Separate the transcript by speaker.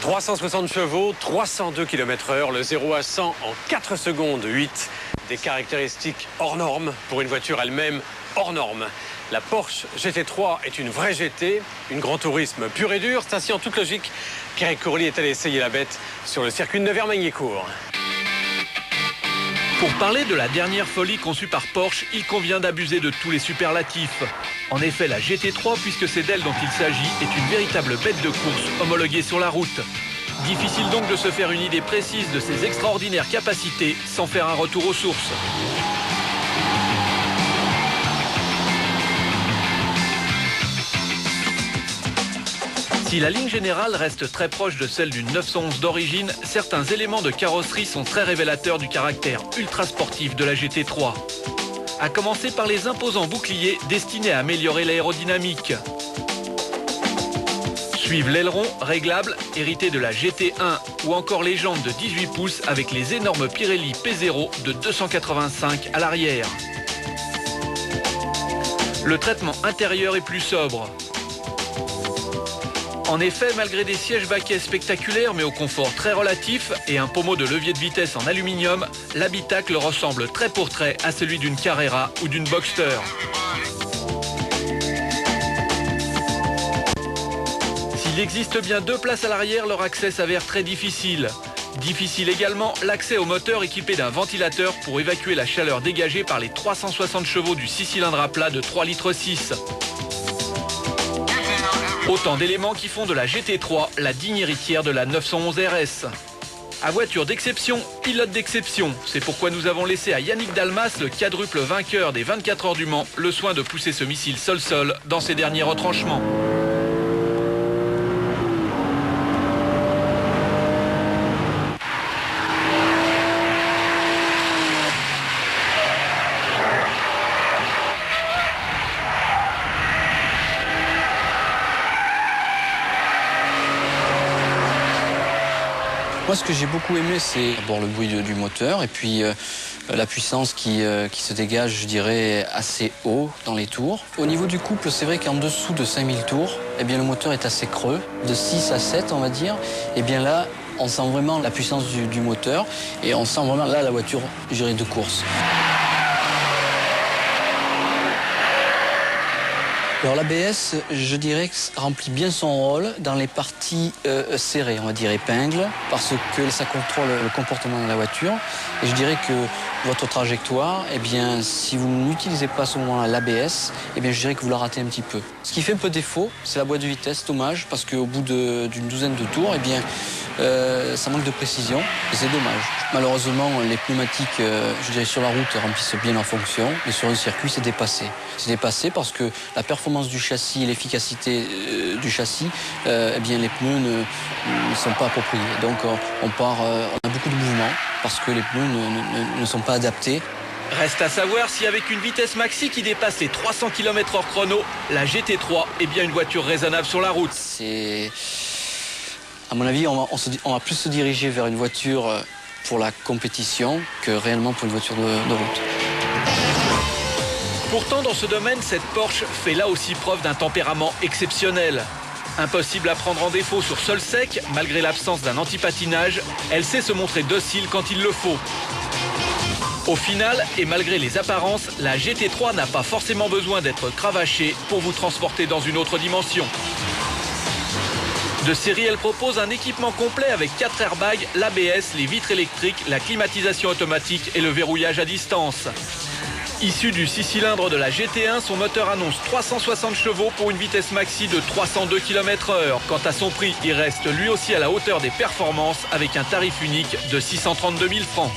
Speaker 1: 360 chevaux, 302 km/h, le 0 à 100 en 4 secondes 8. Des caractéristiques hors normes pour une voiture elle-même hors norme. La Porsche GT3 est une vraie GT, une grand tourisme pur et dur. C'est ainsi en toute logique qu'Eric Courly est allé essayer la bête sur le circuit de Nevers-Magny-Cours.
Speaker 2: Pour parler de la dernière folie conçue par Porsche, il convient d'abuser de tous les superlatifs. En effet, la GT3, puisque c'est d'elle dont il s'agit, est une véritable bête de course homologuée sur la route. Difficile donc de se faire une idée précise de ses extraordinaires capacités sans faire un retour aux sources. Si la ligne générale reste très proche de celle d'une 911 d'origine, certains éléments de carrosserie sont très révélateurs du caractère ultra sportif de la GT3. À commencer par les imposants boucliers destinés à améliorer l'aérodynamique. Suivent l'aileron réglable hérité de la GT1 ou encore les jantes de 18 pouces avec les énormes Pirelli P0 de 285 à l'arrière. Le traitement intérieur est plus sobre. En effet, malgré des sièges baquets spectaculaires mais au confort très relatif et un pommeau de levier de vitesse en aluminium, l'habitacle ressemble trait pour trait à celui d'une Carrera ou d'une Boxster. S'il existe bien 2 places à l'arrière, leur accès s'avère très difficile. Difficile également l'accès au moteur équipé d'un ventilateur pour évacuer la chaleur dégagée par les 360 chevaux du 6 cylindres à plat de 3,6 litres. Autant d'éléments qui font de la GT3 la digne héritière de la 911 RS. À voiture d'exception, pilote d'exception. C'est pourquoi nous avons laissé à Yannick Dalmas, le quadruple vainqueur des 24 heures du Mans, le soin de pousser ce missile sol-sol dans ses derniers retranchements.
Speaker 3: Moi, ce que j'ai beaucoup aimé, c'est d'abord le bruit du moteur et puis la puissance qui se dégage, je dirais, assez haut dans les tours. Au niveau du couple, c'est vrai qu'en dessous de 5000 tours, eh bien, le moteur est assez creux, de 6 à 7, on va dire. Et bien là, on sent vraiment la puissance du moteur et on sent vraiment là la voiture, je dirais, de course. Alors l'ABS, je dirais que remplit bien son rôle dans les parties serrées, on va dire épingles, parce que ça contrôle le comportement de la voiture. Et je dirais que votre trajectoire, eh bien, si vous n'utilisez pas à ce moment-là l'ABS, eh bien, je dirais que vous la ratez un petit peu. Ce qui fait un peu défaut, c'est la boîte de vitesse, dommage, parce qu'au bout d'une douzaine de tours, eh bien, ça manque de précision et c'est dommage. Malheureusement, les pneumatiques, je dirais, sur la route remplissent bien leur fonction, mais sur le circuit, c'est dépassé. C'est dépassé parce que la performance du châssis et l'efficacité du châssis, eh bien, les pneus ne sont pas appropriés. Donc, on a beaucoup de mouvements parce que les pneus ne sont pas adaptés.
Speaker 2: Reste à savoir si avec une vitesse maxi qui dépasse les 300 km/h chrono, la GT3 est bien une voiture raisonnable sur la route.
Speaker 3: À mon avis, on va plus se diriger vers une voiture pour la compétition que réellement pour une voiture de route.
Speaker 2: Pourtant, dans ce domaine, cette Porsche fait là aussi preuve d'un tempérament exceptionnel. Impossible à prendre en défaut sur sol sec, malgré l'absence d'un anti-patinage, elle sait se montrer docile quand il le faut. Au final, et malgré les apparences, la GT3 n'a pas forcément besoin d'être cravachée pour vous transporter dans une autre dimension. De série, elle propose un équipement complet avec 4 airbags, l'ABS, les vitres électriques, la climatisation automatique et le verrouillage à distance. Issu du 6 cylindres de la GT1, son moteur annonce 360 chevaux pour une vitesse maxi de 302 km/h. Quant à son prix, il reste lui aussi à la hauteur des performances avec un tarif unique de 632 000 francs.